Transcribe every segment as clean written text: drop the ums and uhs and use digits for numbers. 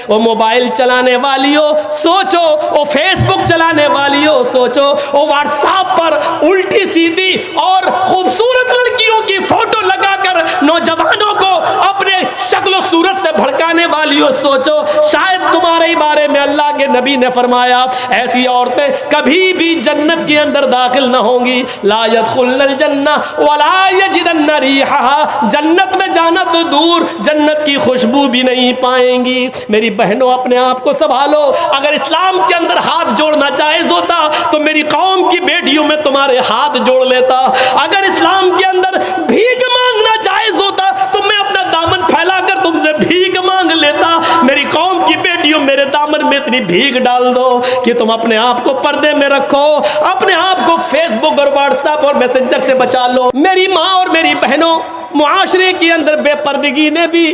वो मोबाइल चलाने वालियों सोचो, वो फेसबुक चलाने वालियों सोचो, वो व्हाट्सएप पर उल्टी सीधी और खूबसूरत लड़कियों की फोटो लगाकर नौजवानों को अपने शक्ल सूरत से भड़काने वालियों सोचो, शायद तुम्हारे बारे में अल्लाह के नबी ने फरमाया ऐसी औरतें कभी भी जन्नत के अंदर दाखिल न होंगी। ला यदखुलनल जन्ना वला यजिदन्न रिहा, जन्नत में जाना तो दूर जन्नत की खुशबू भी नहीं पाएंगी। मेरी बहनों, अपने आप को संभालो। अगर इस्लाम के अंदर हाथ जोड़ना जायज होता तो मेरी कौम की बेटियों में तुम्हारे हाथ जोड़ लेता। अगर इस्लाम के अंदर भीख मांगना जायज होता तो मैं अपना दामन फैलाकर तुमसे भीख मांग लेता। मेरी कौम की बेटियों, मेरे दामन में इतनी भीख डाल दो कि तुम अपने आप को पर्दे में रखो, अपने आप को फेसबुक और व्हाट्सएप और मैसेंजर से बचा लो। मेरी माँ और मेरी बहनों, मुआशरे के अंदर बेपर्दगी ने भी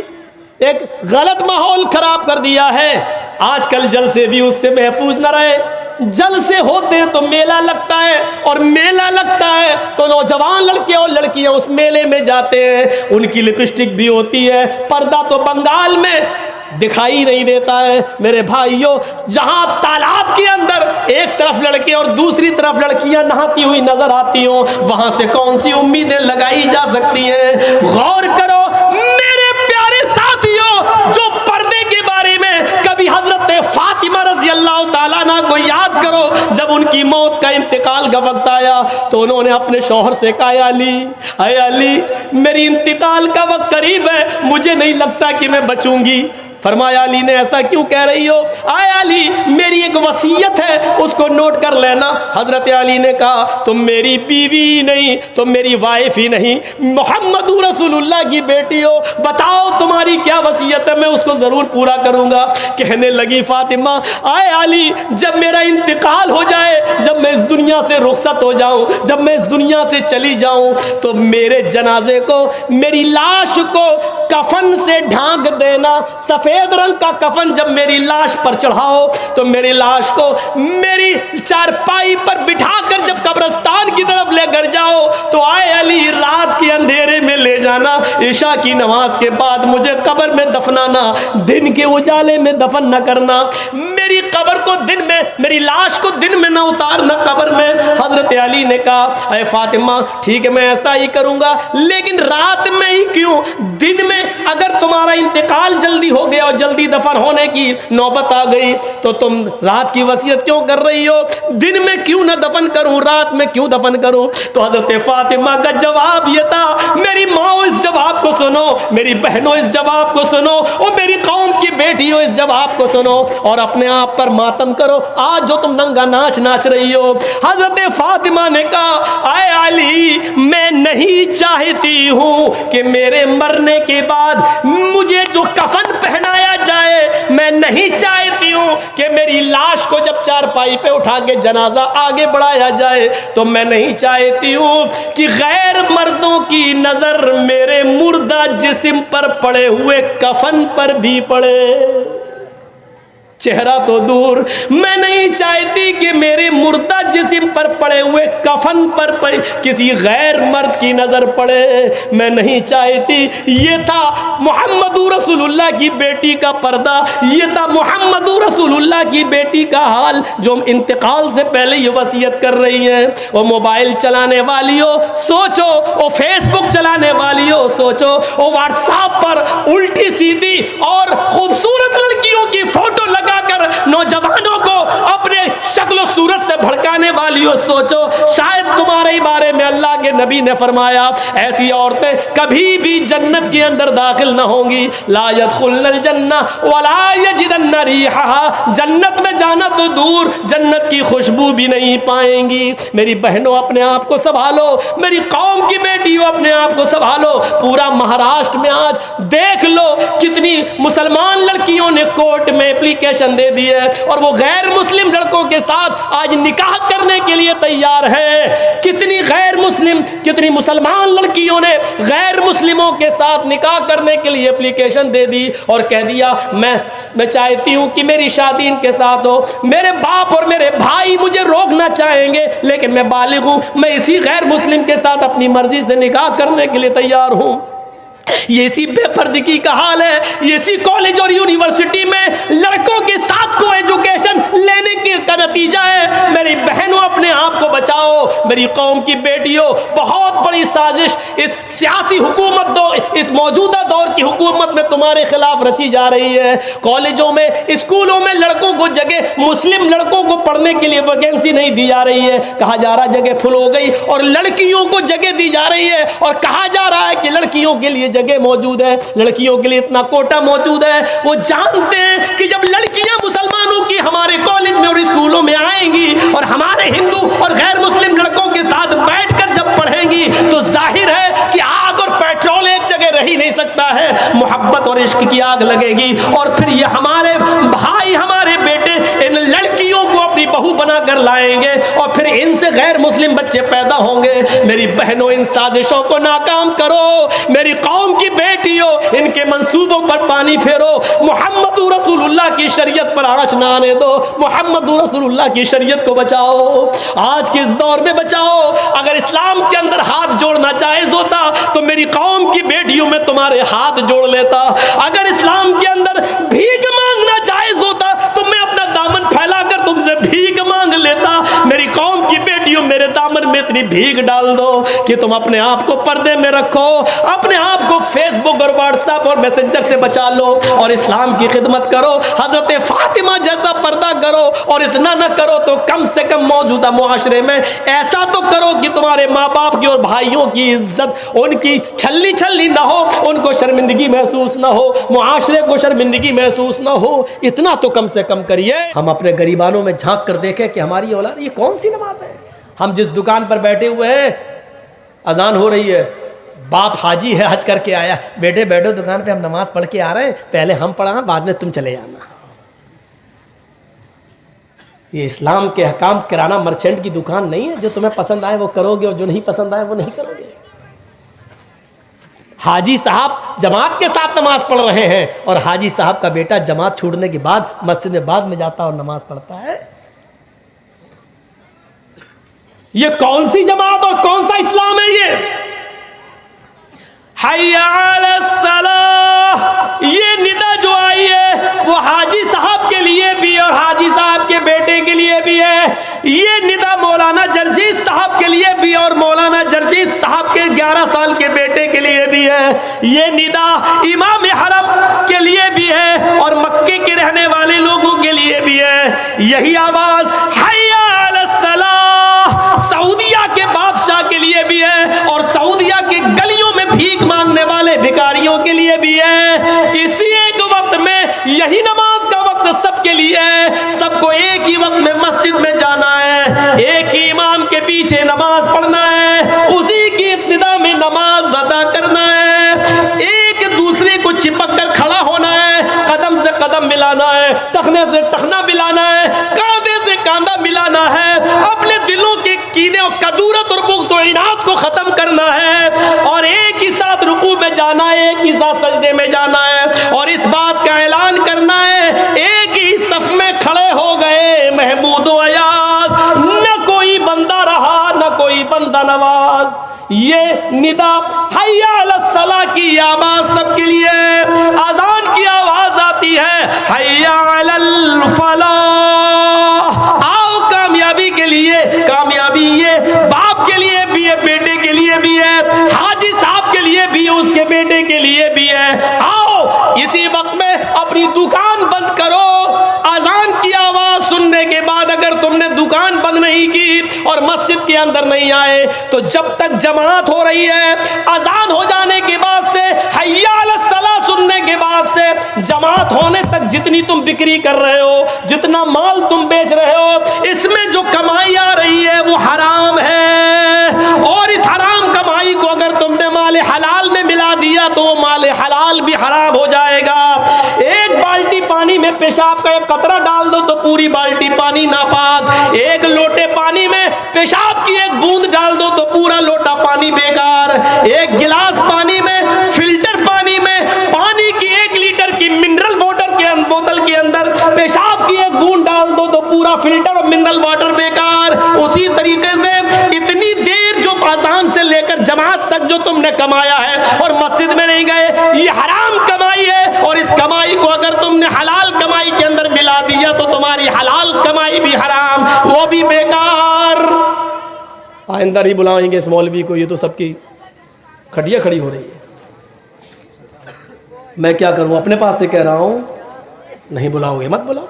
एक गलत माहौल खराब कर दिया है। आजकल जलसे भी उससे महफूज न रहे। जलसे होते हैं तो मेला लगता है, और मेला लगता है तो नौजवान लड़के और लड़कियां उस मेले में जाते हैं। उनकी लिपस्टिक भी होती है, पर्दा तो बंगाल में दिखाई नहीं देता है। मेरे भाइयों, जहां तालाब के अंदर एक तरफ लड़के और दूसरी तरफ लड़कियां नहाती हुई नजर आती हो, वहां से कौन सी उम्मीदें लगाई जा सकती हैं? गौर करो मेरे प्यारे साथियों, जो पर्दे के बारे में कभी हजरत फातिमा रजी अल्लाह ताला अन्हा को याद करो, जब उनकी मौत का इंतकाल का वक्त आया तो उन्होंने अपने शौहर से कहा, अली मेरी इंतकाल का वक्त करीब है, मुझे नहीं लगता कि मैं बचूंगी। फरमाया अली ने, ऐसा क्यों कह रही हो? आए अली, मेरी एक वसीयत है, उसको नोट कर लेना। हजरत अली ने कहा, तुम मेरी बीवी नहीं, तुम मेरी वाइफ ही नहीं, मोहम्मद रसूलुल्लाह की बेटी हो, बताओ तुम्हारी क्या वसीयत है, मैं उसको जरूर पूरा करूंगा। कहने लगी फातिमा, आए अली, जब मेरा इंतकाल हो जाए, जब मैं इस दुनिया से रुखसत हो जाऊं, जब मैं इस दुनिया से चली जाऊं, तो मेरे जनाजे को, मेरी लाश को कफन से ढांक देना। सफेद रंग का कफन जब मेरी लाश पर चढ़ाओ तो मेरी लाश को मेरी चारपाई पर बिठाकर जब कब्रिस्तान की तरफ लेकर जाओ तो आए अली, रात के अंधेरे में ले जाना, इशा की नमाज के बाद मुझे कब्र में दफनाना, दिन के उजाले में दफन न करना। मेरी कब्र को दिन में, मेरी लाश को दिन में ना उतारना कब्र में। हजरत अली ने कहा, अरे फातिमा, ठीक है मैं ऐसा ही करूंगा, लेकिन रात में ही क्यों? दिन में अगर तुम्हारा इंतकाल जल्दी हो गया और जल्दी दफन होने की नौबत आ गई तो तुम रात की वसीयत क्यों कर रही हो? दिन में क्यों ना दफन करूं, रात में क्यों दफन करूं? तो हजरत फातिमा का जवाब यह था, मेरी माँ इस जवाब को सुनो, मेरी बहनों इस जवाब को सुनो, और मेरी कौम की बेटियों इस जवाब को सुनो, और अपने आप पर मातम करो आज जो तुम नंगा नाच नाच रही हो। हजरत फातिमा ने कहा, आए अली, मैं नहीं चाहती हूं कि मेरे मरने के बाद मुझे जो कफन पहनाया जाए, मैं नहीं चाहती हूं कि मेरी लाश को जब चारपाई पे उठा के जनाजा आगे बढ़ाया जाए, तो मैं नहीं चाहती हूं कि गैर मर्दों की नजर मेरे मुर्दा जिस्म पर पड़े हुए कफन पर भी पड़े। चेहरा तो दूर, मैं नहीं चाहती कि मेरे मुर्दा जिस्म पर पड़े हुए कफन पर किसी गैर मर्द की नजर पड़े, मैं नहीं चाहती। ये था मोहम्मद रसूलुल्लाह की बेटी का पर्दा, ये था मोहम्मद रसूलुल्लाह की बेटी का हाल जो इंतकाल से पहले ये वसीयत कर रही हैं। वो मोबाइल चलाने वालियों सोचो, वो फेसबुक चलाने वालियों सोचो, वो व्हाट्सएप पर उल्टी सीधी और खूबसूरत लड़कियों की फोटो लगाकर नौजवानों को अपने शक्ल सूरत से भड़काने वालियों सोचो, शायद तुम्हारे बारे में अल्लाह के नबी ने फरमाया ऐसी औरतें कभी भी जन्नत के अंदर दाखिल न होंगी। ला यदखुलनल जन्ना वला यजिदन्न रिहा, जन्नत में जाना तो दूर जन्नत की खुशबू भी नहीं पाएंगी। मेरी बहनों, अपने आप को संभालो, मेरी कौम की बेटियों अपने आप को संभालो। पूरा महाराष्ट्र में आज देख लो कितनी मुसलमान लड़कियों ने कोर्ट में एप्लीकेशन दे दी है और वो गैर मुस्लिम लड़कों के साथ आज निकाह करने के लिए तैयार है। कितनी गैर मुस्लिम, कितनी मुसलमान लड़कियों ने गैर मुस्लिमों के साथ निकाह करने के लिए एप्लीकेशन दे दी और कह दिया मैं चाहती हूं कि मेरी शादी इनके साथ हो। मेरे बाप और मेरे भाई मुझे रोकना चाहेंगे लेकिन मैं बालिग हूं, मैं इसी गैर मुस्लिम के साथ अपनी मर्जी से निकाह करने के लिए तैयार हूं। ये इसी बेपर्दगी का हाल है। ये इसी कॉलेज और यूनिवर्सिटी में मेरी कौम की बेटियों, बहुत बड़ी साजिश इस सियासी हुकूमत इस मौजूदा दौर की हुकूमत में तुम्हारे खिलाफ रची जा रही है। कॉलेजों में, स्कूलों में लड़कों को जगह, मुस्लिम लड़कों को पढ़ने के लिए वैकेंसी नहीं दी जा रही है, कहा जा रहा जगह फुल हो गई, और लड़कियों को जगह दी जा रही है और कहा जा रहा है कि लड़कियों के लिए जगह मौजूद है, लड़कियों के लिए इतना कोटा मौजूद है। वो जानते हैं कि जब लड़कियां मुसलमानों की हमारे कॉलेज में और स्कूलों में आएंगी और हमारे हिंदू और गैर मुस्लिम लड़कों के साथ बैठकर जब पढ़ेंगी तो जाहिर है कि आग और पेट्रोल एक जगह रह ही नहीं सकता है, मोहब्बत और इश्क की आग लगेगी। और फिर ये हमारे भाई, हमारे बेटे इन लड़कियों को अपनी बहू बनाकर लाएंगे और फिर इनसे गैर मुस्लिम बच्चे पैदा होंगे। मेरी बहनों, इन साजिशों को नाकाम करो। मेरी कौम की बेटियों, इनके मंसूबों पर पानी फेरो। मोहम्मद रसूलुल्लाह की शरीयत पर आँच ना आने दो। मोहम्मद रसूलुल्लाह की शरीयत को बचाओ, आज के इस दौर में बचाओ। अगर इस्लाम के अंदर हाथ जोड़ना जायज होता तो मेरी कौम की बेटियों में तुम्हारे हाथ जोड़ लेता। अगर इस्लाम के अंदर भीख मांगना जायज होता तो मैं अपना दामन फैलाकर तुमसे भीख मांग लेता। मेरी कौम की बेटियों, मेरे दामन में इतनी भीख डाल दो कि तुम अपने आप को पर्दे में रखो, अपने आप को फेसबुक और व्हाट्सएप और मैसेंजर से बचा लो और इस्लाम की खिदमत करो। हजरत फातिमा जैसा पर्दा करो, और इतना ना करो तो कम से कम मौजूदा मुआशरे में ऐसा तो करो कि तुम्हारे माँ बाप की और भाइयों की इज्जत, उनकी छल्ली छल्ली ना हो, उनको शर्मिंदगी महसूस ना हो, मुआशरे को शर्मिंदगी महसूस ना हो। इतना तो कम से कम करिए। हम अपने गरीबानों में झांक कर देखें कि हमारी औलाद, ये कौन सी नमाज है। हम जिस दुकान पर बैठे हुए हैं, अजान हो रही है, बाप हाजी है, हज करके आया, बेटे बैठो दुकान पे, हम नमाज पढ़ के आ रहे हैं, पहले हम पढ़ा, बाद में तुम चले जाना। ये इस्लाम के हकाम किराना मर्चेंट की दुकान नहीं है, जो तुम्हें पसंद आए वो करोगे और जो नहीं पसंद आए वो नहीं करोगे। हाजी साहब जमात के साथ नमाज पढ़ रहे हैं और हाजी साहब का बेटा जमात छूटने के बाद मस्जिद में बाद में जाता और नमाज पढ़ता है। ये कौन सी जमात और कौन सा इस्लाम है ये? हय्या अलस सलाह, ये निदा जो आई है वो हाजी साहब के लिए भी और हाजी साहब के बेटे के लिए भी है। ये निदा मौलाना जर्जीस साहब के लिए भी और मौलाना जर्जीस साहब के 11 साल के बेटे के लिए भी है। ये निदा इमाम हरम के लिए भी है और मक्के के रहने वाले लोगों के लिए भी है। यही आवाज हय्या अलस सलाह सऊदिया के बादशाह के लिए भी है और सऊदिया के गलियों में भीख मांगने वाले भिखारियों के लिए भी है। इसी एक वक्त में यही नमाज का वक्त सबके लिए है। सबको एक ही वक्त में मस्जिद में जाना है, एक ही इमाम के पीछे नमाज पढ़ना है, उसी की इब्तिदा में नमाज अदा करना है, एक दूसरे को चिपक कर खड़ा होना है, कदम से कदम मिलाना है, टखने से टखना मिलाना है, कांधे से कांधा मिलाना है, अपने दिलों के कीने और कदूरत और बुग़्ज़ और इनाद को खत्म करना है और एक ही साथ रुकू में जाना है, एक ही साथ सजदे में जाना है और इस बात का ऐलान करना है, एक ही सफ में खड़े हो गए महमूद व अयाज, न कोई बंदा रहा न कोई बंदा नवाज। ये निदा हय्या अलस सलाह की आवाज सबके लिए, अजान की आवाज आती है हय्या अलल फलाह, आओ कामयाबी के लिए। कामयाबी ये बाप के लिए भी है, बेटे के लिए भी है, हाजी साहब के लिए भी है, उसके बेटे के लिए भी है। आओ इसी वक्त में अपनी दुकान बंद करो। अजान की आवाज सुनने के बाद अगर तुमने दुकान बंद नहीं की और मस्जिद के अंदर नहीं आए तो जब तक जमात हो रही है, अजान हो जाने के बाद से, हय्या अलस सलाह सुनने के बाद से जमात होने तक जितनी तुम बिक्री कर रहे हो, जितना माल तुम बेच रहे हो, इसमें जो कमाई आ रही है वो हराम है और इस हराम कमाई को अगर तुमने माल हलाल में मिला दिया तो वो माल हलाल भी हराम हो जाएगा। एक बाल्टी पानी में पेशाब का एक कतरा डाल दो तो पूरी बाल्टी पानी नापाक, एक लोटे पानी में पेशाब की एक बूंद डाल दो तो पूरा लोटा पानी बेकार, एक गिलास पानी में, फिल्टर पानी में, पानी की 1 लीटर की मिनरल वाटर के बोतल के अंदर पेशाब की एक बूंद डाल दो तो पूरा फिल्टर और मिनरल वाटर बेकार। उसी तरीके से इतनी देर जो अज़ान से लेकर जमात तक जो तुमने कमाया है और मस्जिद में नहीं गए, ये हराम कमाई है और इस कमाई को अगर तुमने हलाल कमाई के अंदर मिला दिया तो तुम्हारी हलाल कमाई भी हराम, वो भी बेकार। आइंदा नहीं बुलाएंगे इस मौलवी को, ये तो सबकी खटिया खड़ी हो रही है। मैं क्या करूं, अपने पास से कह रहा हूं, नहीं बुलाओगे मत बुलाओ।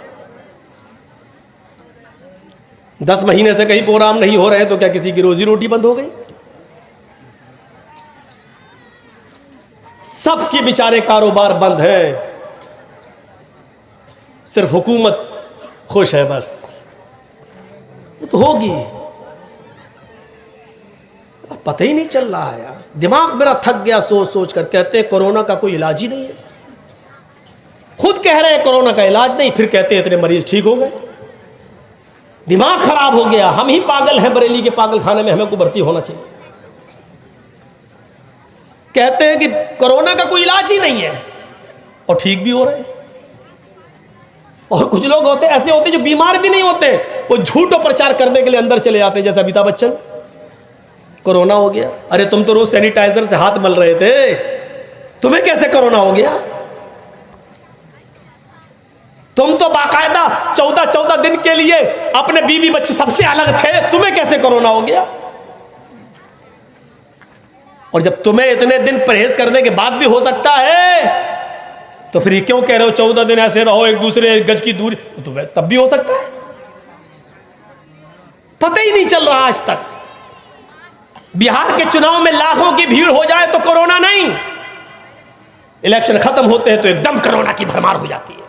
10 महीने से कहीं प्रोग्राम नहीं हो रहे तो क्या किसी की रोजी रोटी बंद हो गई? सबके बेचारे कारोबार बंद है, सिर्फ हुकूमत खुश है बस। तो होगी, पता ही नहीं चल रहा है यार। दिमाग मेरा थक गया सोच सोच कर। कहते हैं कोरोना का कोई इलाज ही नहीं है, खुद कह रहे हैं कोरोना का इलाज नहीं, फिर कहते हैं इतने मरीज ठीक हो गए। दिमाग खराब हो गया। हम ही पागल हैं, बरेली के पागल खाने में हमें को भर्ती होना चाहिए। कहते हैं कि कोरोना का कोई इलाज ही नहीं है और ठीक भी हो रहे हैं। और कुछ लोग होते ऐसे होते जो बीमार भी नहीं होते, वो झूठो प्रचार करने के लिए अंदर चले जाते हैं, जैसे अमिताभ बच्चन। कोरोना हो गया, अरे तुम तो रोज सैनिटाइजर से हाथ मल रहे थे, तुम्हें कैसे कोरोना हो गया? तुम तो बाकायदा 14 दिन के लिए अपने बीवी बच्चे सबसे अलग थे, तुम्हें कैसे कोरोना हो गया? और जब तुम्हें इतने दिन परहेज करने के बाद भी हो सकता है तो फिर क्यों कह रहे हो 14 दिन ऐसे रहो, एक दूसरे गज की दूरी? तो वैसे तब भी हो सकता है। पता ही नहीं चल रहा आज तक। बिहार के चुनाव में लाखों की भीड़ हो जाए तो कोरोना नहीं, इलेक्शन खत्म होते हैं तो एकदम कोरोना की भरमार हो जाती है।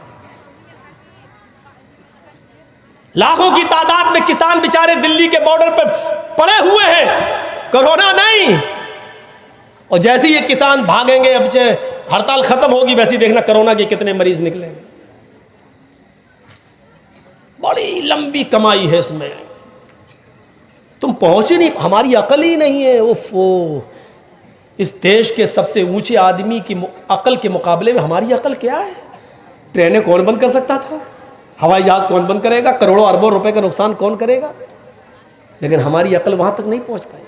लाखों की तादाद में किसान बेचारे दिल्ली के बॉर्डर पर पड़े हुए हैं, कोरोना नहीं। और जैसे ही ये किसान भागेंगे, अब हड़ताल खत्म होगी, वैसे ही देखना कोरोना के कितने मरीज निकलेंगे। बड़ी लंबी कमाई है इसमें, तुम पहुंचे नहीं, हमारी अकल ही नहीं है। ओफो, इस देश के सबसे ऊंचे आदमी की अकल के मुकाबले में हमारी अकल क्या है? ट्रेनें कौन बंद कर सकता था? हवाई जहाज कौन बंद करेगा? करोड़ों अरबों रुपए का नुकसान कौन करेगा? लेकिन हमारी अकल वहां तक नहीं पहुंच पाएगी।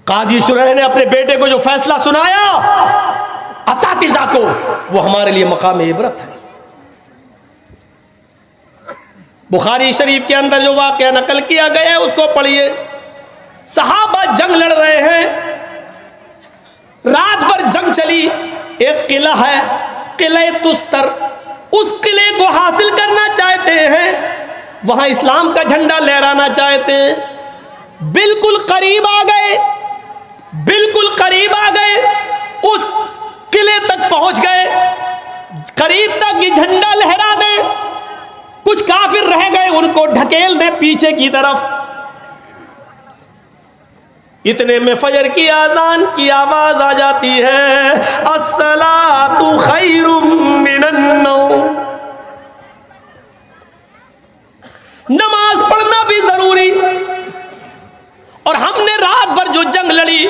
काजी शुरैह ने अपने बेटे को जो फैसला सुनाया असातिज़ा को, वो हमारे लिए मकाम इबरत है। बुखारी शरीफ के अंदर जो वाक़या नकल किया गया है उसको पढ़िए। सहाबा जंग लड़ रहे हैं, रात भर जंग चली। एक किला है, किले तुस्तर, उस किले को हासिल करना चाहते हैं, वहां इस्लाम का झंडा लहराना चाहते हैं। बिल्कुल करीब आ गए, बिल्कुल करीब आ गए, उस किले तक पहुंच गए, करीब तक ये झंडा लहरा दे। कुछ काफिर रह गए, उनको ढकेल दे पीछे की तरफ। इतने में फजर की आजान की आवाज आ जाती है, अस्सलातु खैरुम मिनन नौम। नमाज पढ़ना भी जरूरी। और हमने रात भर जो जंग लड़ी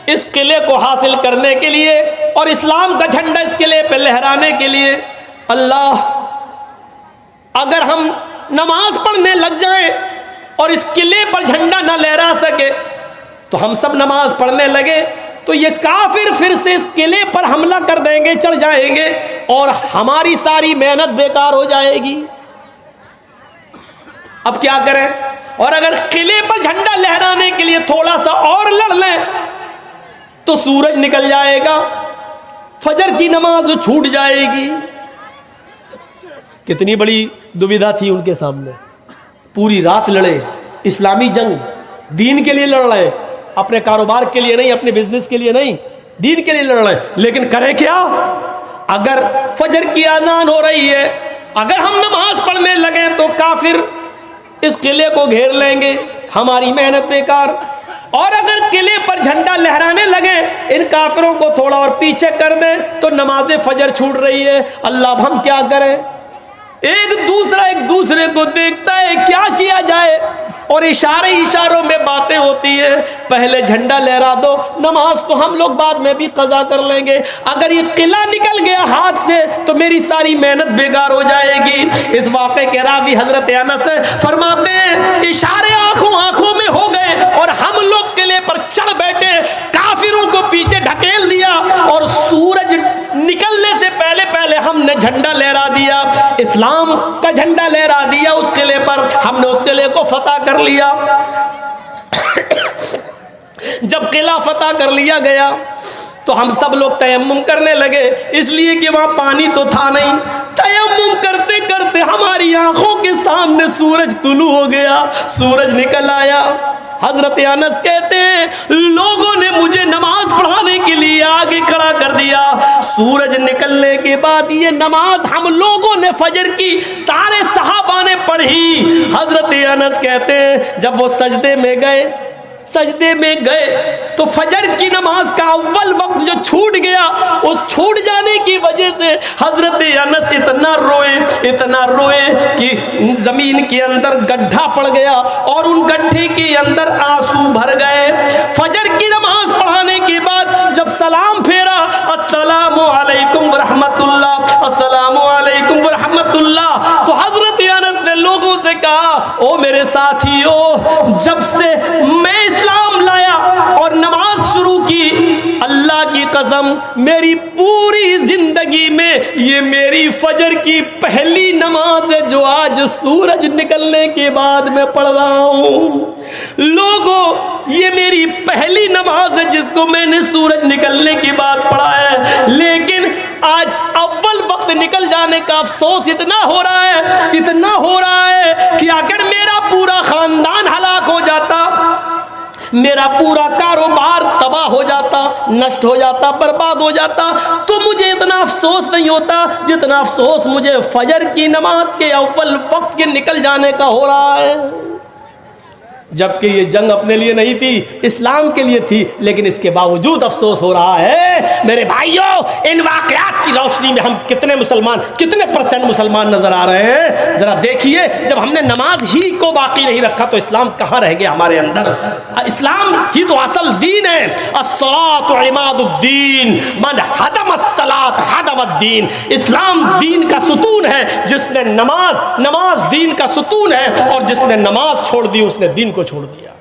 इस किले को हासिल करने के लिए और इस्लाम का झंडा इस किले पे लहराने के लिए, अल्लाह, अगर हम नमाज पढ़ने लग जाएं और इस किले पर झंडा ना लहरा सके तो हम सब नमाज पढ़ने लगे तो ये काफिर फिर से इस किले पर हमला कर देंगे, चढ़ जाएंगे और हमारी सारी मेहनत बेकार हो जाएगी। अब क्या करें? और अगर किले पर झंडा लहराने के लिए थोड़ा सा और लड़ लें तो सूरज निकल जाएगा, फजर की नमाज छूट जाएगी। कितनी बड़ी दुविधा थी उनके सामने। पूरी रात लड़े, इस्लामी जंग, दीन के लिए लड़ रहे, अपने कारोबार के लिए नहीं, अपने बिजनेस के लिए नहीं, दीन के लिए लड़ रहे। लेकिन करें क्या? अगर फजर की आजान हो रही है, अगर हम नमाज पढ़ने लगे तो काफिर इस किले को घेर लेंगे, हमारी मेहनत बेकार। और अगर किले पर झंडा लहराने लगे, इन काफिरों को थोड़ा और पीछे कर दें तो नमाज फजर छूट रही है। अल्लाह, हम क्या करें? एक दूसरे को देखता है, क्या किया जाए? और इशारों में बातें होती है। पहले झंडा लहरा दो, नमाज तो हम लोग बाद में भी कज़ा कर लेंगे। अगर ये किला निकल गया हाथ से तो मेरी सारी मेहनत बेकार हो जाएगी। इस वाक़े के रावी हजरत अनस फरमाते हैं, इशारे आंखों में हो गए और हम लोग किले पर चढ़ बैठे, काफिरों को पीछे ढकेल दिया और सूरज निकलने से पहले पहले हमने झंडा लहरा दिया, इस्लाम का झंडा लहरा दिया उस किले पर, हमने उस किले को फतह कर लिया। जब किला फतह कर लिया गया तो हम सब लोग तयम्मुम करने लगे, इसलिए कि वहां पानी तो था नहीं। तयम्मुम करते करते हमारी आंखों के सामने सूरज तुलू हो गया, सूरज निकल आया। हजरत अनस कहते हैं लोगों ने मुझे नमाज पढ़ाने के लिए आगे खड़ा कर दिया। सूरज निकलने के बाद ये नमाज हम लोगों ने फजर की सारे सहाबा ने पढ़ी। हजरत अनस कहते हैं जब वो सजदे में गए तो फजर की नमाज का अव्वल वक्त जो छूट गया, उस छूट जाने की वजह से हजरत अनस इतना रोए कि जमीन के अंदर गड्ढा पड़ गया और उन गड्ढे के अंदर आंसू भर गए। फजर की नमाज पढ़ाने के बाद जब सलाम फेरा, अस्सलामु अलैकुम रहमतुल्लाह, अस्सलामु अलैकुम रहमतुल्लाह, तो हजरत अनस ने लोगों से कहा, ओ मेरे साथियों, जब से मैं इस्लाम लाया और नमाज शुरू की, अल्लाह की कसम मेरी पूरी जिंदगी में ये मेरी फजर की पहली नमाज है जो आज सूरज निकलने के बाद मैं पढ़ रहा हूं। लोगों, ये मेरी पहली नमाज है जिसको मैंने सूरज निकलने के बाद पढ़ा है, लेकिन आज अव्वल वक्त निकल जाने का अफसोस इतना हो रहा है कि अगर मेरा पूरा खानदान हलाक हो जाता, मेरा पूरा कारोबार तबाह हो जाता, नष्ट हो जाता, बर्बाद हो जाता, तो मुझे इतना अफसोस नहीं होता जितना अफसोस मुझे फजर की नमाज के अव्वल वक्त के निकल जाने का हो रहा है। जबकि ये जंग अपने लिए नहीं थी, इस्लाम के लिए थी, लेकिन इसके बावजूद अफसोस हो रहा है। मेरे भाइयों, इन वाकयात की रोशनी में हम कितने % मुसलमान नजर आ रहे हैं? जरा देखिए, जब हमने नमाज ही को बाकी नहीं रखा तो इस्लाम कहाँ रह गया हमारे अंदर? इस्लाम ही तो असल दीन है। अस्सलातु इमादुद्दीन, मन हदम अस्सलात हदम अद्दीन। इस्लाम दीन का सुतून है, जिसने नमाज दीन का सुतून है, और जिसने नमाज छोड़ दी उसने दीन को छोड़ दिया।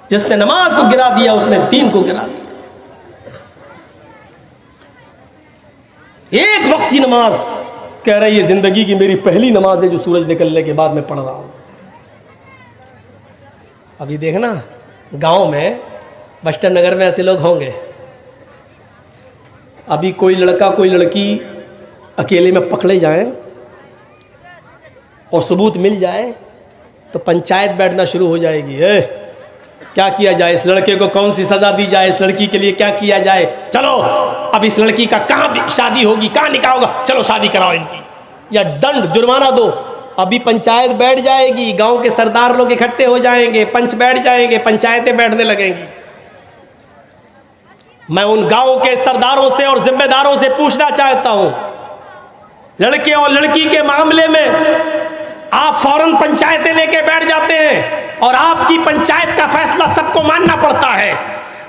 जिसने नमाज को गिरा दिया उसने दीन को गिरा दिया। एक वक्त की नमाज कह रही है जिंदगी की मेरी पहली नमाज है जो सूरज निकलने के बाद मैं पढ़ रहा हूं। अभी देखना गांव में, बस्टर नगर में ऐसे लोग होंगे, अभी कोई लड़का कोई लड़की अकेले में पकड़े जाएं और सबूत मिल जाए तो पंचायत बैठना शुरू हो जाएगी। क्या किया जाए, इस लड़के को कौन सी सजा दी जाए, इस लड़की के लिए क्या किया जाए, चलो अब इस लड़की का कहाँ शादी होगी, कहाँ निकाह होगा, चलो शादी कराओ इनकी, या दंड जुर्माना दो। अभी पंचायत बैठ जाएगी, गांव के सरदार लोग इकट्ठे हो जाएंगे, पंच बैठ जाएंगे, पंचायतें बैठने लगेंगी। मैं उन गांव के सरदारों से और जिम्मेदारों से पूछना चाहता हूं, लड़के और लड़की के मामले में आप फौरन पंचायतें लेके बैठ जाते हैं और आपकी पंचायत का फैसला सबको मानना पड़ता है।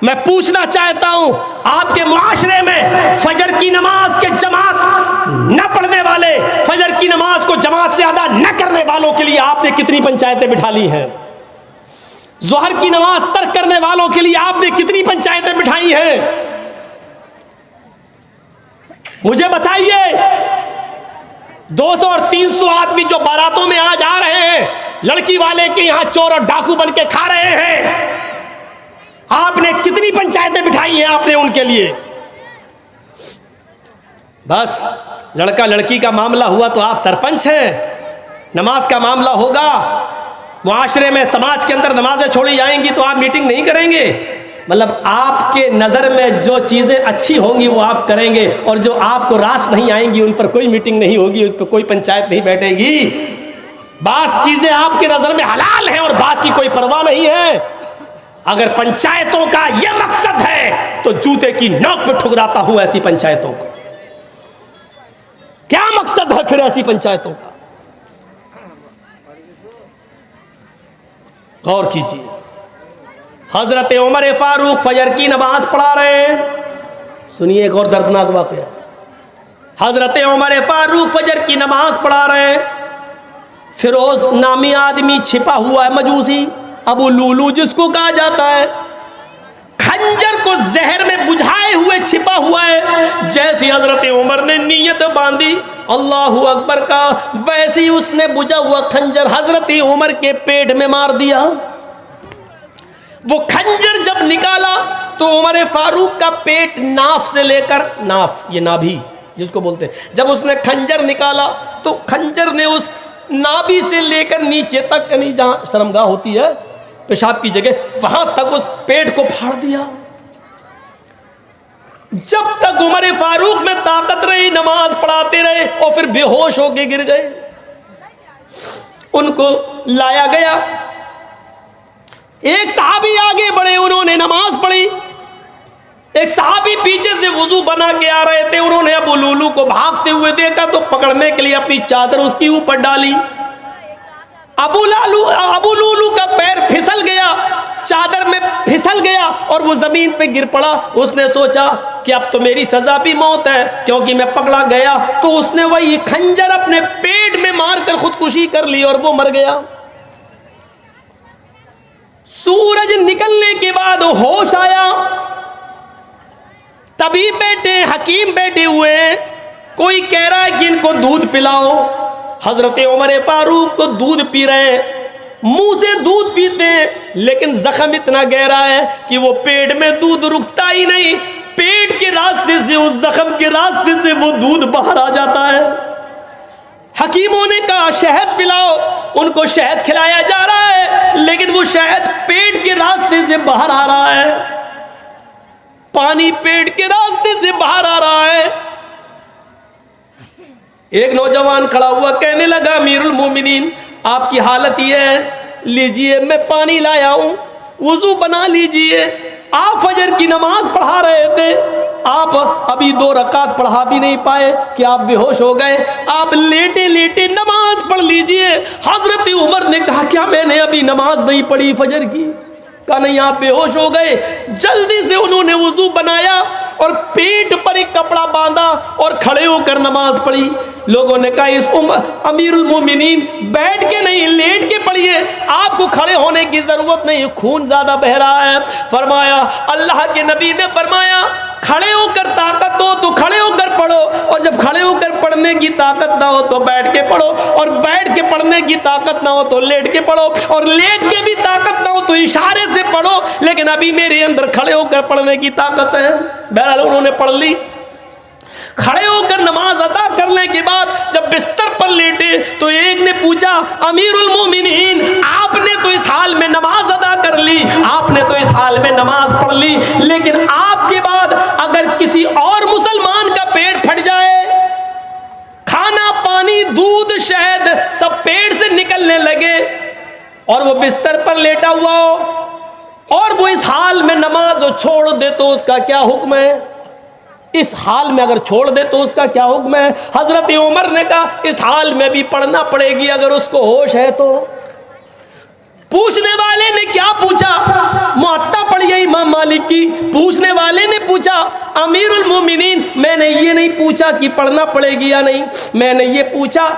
मैं पूछना चाहता हूं, आपके मुआशरे में फजर की नमाज के जमात न पढ़ने वाले, फजर की नमाज को जमात से अदा न करने वालों के लिए आपने कितनी पंचायतें बिठा ली हैं? ज़ोहर की नमाज तर्क करने वालों के लिए आपने कितनी पंचायतें बिठाई हैं? मुझे बताइए। 200 और 300 आदमी जो बारातों में आज आ रहे हैं, लड़की वाले के यहां चोर और डाकू बन के खा रहे हैं, आपने कितनी पंचायतें बिठाई हैं आपने उनके लिए? बस लड़का लड़की का मामला हुआ तो आप सरपंच हैं, नमाज का मामला होगा, मुआशरे में समाज के अंदर नमाजें छोड़ी जाएंगी तो आप मीटिंग नहीं करेंगे। मतलब आपके नज़र में जो चीज़ें अच्छी होंगी वो आप करेंगे, और जो आपको रास नहीं आएंगी उन पर कोई मीटिंग नहीं होगी, उस पर कोई पंचायत नहीं बैठेगी। बास चीज़ें आपके नज़र में हलाल हैं और बास की कोई परवाह नहीं है। अगर पंचायतों का यह मकसद है तो जूते की नोक पे ठुकराता हूं ऐसी पंचायतों को। क्या मकसद है फिर ऐसी पंचायतों का? गौर कीजिए। हजरत उमर फारूक फजर की नमाज पढ़ा रहे हैं। सुनिए एक और दर्दनाक वाकया। हजरत उमर फारूक फजर की नमाज पढ़ा रहे हैं। फिरोज नामी आदमी छिपा हुआ है, मजूसी अबू लूलू जिसको कहा जाता है, खंजर खंजर को जहर में बुझाए हुए छिपा हुआ है। जैसी हजरत उमर ने नीयत बांधी अल्लाहू अकबर का, वैसे ही उसने बुझा हुआ खंजर हजरत उमर के पेट में मार दिया। वो खंजर जब निकाला तो उमर फारूक का पेट नाफ से लेकर, नाफ ये नाभि जिसको बोलते हैं, जब उसने खंजर निकाला तो खंजर ने उस नाभि से लेकर नीचे तक, यानी जहां शर्मगाह होती है पेशाब की जगह, वहां तक उस पेट को फाड़ दिया। जब तक उमर फारूक में ताकत रही नमाज पढ़ाते रहे और फिर बेहोश होके गिर गए। उनको लाया गया, एक सहाबी आगे बढ़े, उन्होंने नमाज पढ़ी। एक सहाबी पीछे से वुजू बना के आ रहे थे, उन्होंने अबू लूलू को भागते हुए देखा तो पकड़ने के लिए अपनी चादर उसके ऊपर डाली। अबू लूलू का पैर फिसल गया, चादर में फिसल गया और वो जमीन पे गिर पड़ा। उसने सोचा कि अब तो मेरी सजा भी मौत है क्योंकि मैं पकड़ा गया। तो उसने वही खंजर अपने पेट में मारकर खुदकुशी कर ली और वो मर गया। सूरज निकलने के बाद होश आया, तभी बैठे हकीम बैठे हुए हैं, कोई कह रहा है कि इनको दूध पिलाओ। हजरत उमर फारूक को दूध पी रहे हैं, मुंह से दूध पीते हैं लेकिन जख्म इतना गहरा है कि वो पेट में दूध रुकता ही नहीं, पेट के रास्ते से, उस जख्म के रास्ते से वो दूध बाहर आ जाता है। हकीमों ने कहा शहद पिलाओ, उनको शहद खिलाया जा रहा है लेकिन वो शहद पेट के रास्ते से बाहर आ रहा है, पानी पेट के रास्ते से बाहर आ रहा है। एक नौजवान खड़ा हुआ, कहने लगा अमीरुल मोमिनीन आपकी हालत ये है, लीजिए मैं पानी लाया हूं, वुजू बना लीजिए। आप फजर की नमाज पढ़ा रहे थे, आप अभी 2 रकात पढ़ा भी नहीं पाए कि आप बेहोश हो गए, आप लेटे लेटे नमाज पढ़ लीजिए। हजरत उमर ने कहा क्या मैंने अभी नमाज नहीं पढ़ी फजर की? कहा नहीं, आप बेहोश हो गए। जल्दी से उन्होंने वुजू बनाया और पेट पर एक कपड़ा बांधा और खड़े होकर नमाज पढ़ी। लोगों ने कहा इस अमीरुल मोमिनीन बैठ के नहीं लेट के पढ़िए, आपको खड़े होने की जरूरत नहीं, खून ज्यादा बह रहा है। फरमाया, अल्लाह के नबी ने फरमाया खड़े होकर ताकत हो तो खड़े होकर पढ़ो, और जब खड़े होकर पढ़ने की ताकत ना हो तो बैठ के पढ़ो, और बैठ के पढ़ने की ताकत ना हो तो लेट के पढ़ो, और लेट के भी ताकत ना हो तो इशारे से पढ़ो, लेकिन अभी मेरे अंदर खड़े होकर पढ़ने की ताकत है। बहरहाल उन्होंने पढ़ ली। खड़े होकर नमाज अदा करने के बाद जब बिस्तर पर लेटे तो एक ने पूछा अमीरुल मोमिनीन आपने तो इस हाल में नमाज अदा कर ली, आपने तो इस हाल में नमाज पढ़ ली, लेकिन आपके बाद अगर किसी और मुसलमान का पेट फट जाए, खाना पानी दूध शहद सब पेट से निकलने लगे और वो बिस्तर पर लेटा हुआ हो और वो इस हाल में नमाज छोड़ दे तो उसका क्या हुक्म है? इस हाल में अगर छोड़ दे तो उसका क्या हुक्म है? हजरत उमर ने कहा इस हाल में भी पढ़ना पड़ेगी अगर उसको होश है तो। पूछने वाले ने क्या पूछा? मुअत्ता पढ़ी है इमाम मालिक की। पूछने वाले ने पूछा अमीरुल मोमिनीन मैंने ये नहीं पूछा कि पढ़ना पड़ेगी या नहीं, मैंने ये पूछा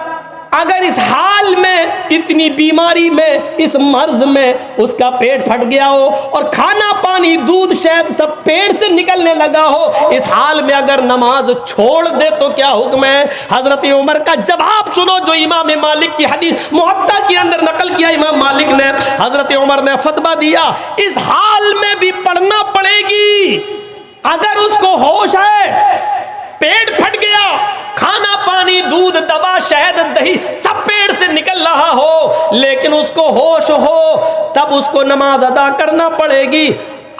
अगर इस हाल में, इतनी बीमारी में, इस मर्ज में उसका पेट फट गया हो और खाना पानी दूध शहद सब पेट से निकलने लगा हो, इस हाल में अगर नमाज छोड़ दे तो क्या हुक्म है? हजरत उमर का जवाब सुनो जो इमाम मालिक की हदीस मुअत्ता के अंदर नकल किया इमाम मालिक ने। हजरत उमर ने फतवा दिया इस हाल में भी पढ़ना पड़ेगी अगर उसको होश है, पेट फट गया, खाना पानी दूध दवा शहद दही सब पेट से निकल रहा हो, लेकिन उसको होश हो तब उसको नमाज अदा करना पड़ेगी।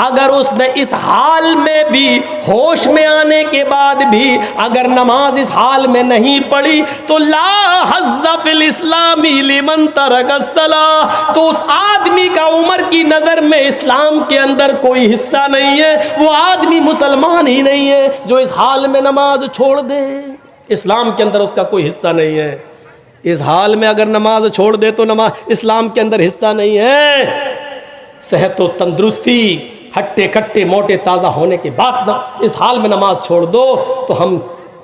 अगर उसने इस हाल में भी, होश में आने के बाद भी अगर नमाज इस हाल में नहीं पढ़ी तो ला हज़्ज़ फिल इस्लामी लिमन तरकस्सलाह, तो उस आदमी का उमर की नज़र में इस्लाम के अंदर कोई हिस्सा नहीं है, वो आदमी मुसलमान ही नहीं है जो इस हाल में नमाज छोड़ दे। इस्लाम के अंदर उसका कोई हिस्सा नहीं है। इस हाल में अगर नमाज छोड़ दे तो नमाज इस्लाम के अंदर हिस्सा नहीं है। सेहत व तंदुरुस्ती, हट्टे कट्टे मोटे ताज़ा होने के बाद ना इस हाल में नमाज छोड़ दो तो हम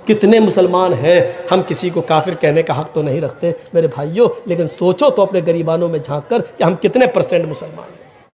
कितने मुसलमान हैं, हम किसी को काफिर कहने का हक तो नहीं रखते मेरे भाइयों, लेकिन सोचो तो अपने गरीबानों में झांक कर कि हम कितने % मुसलमान हैं।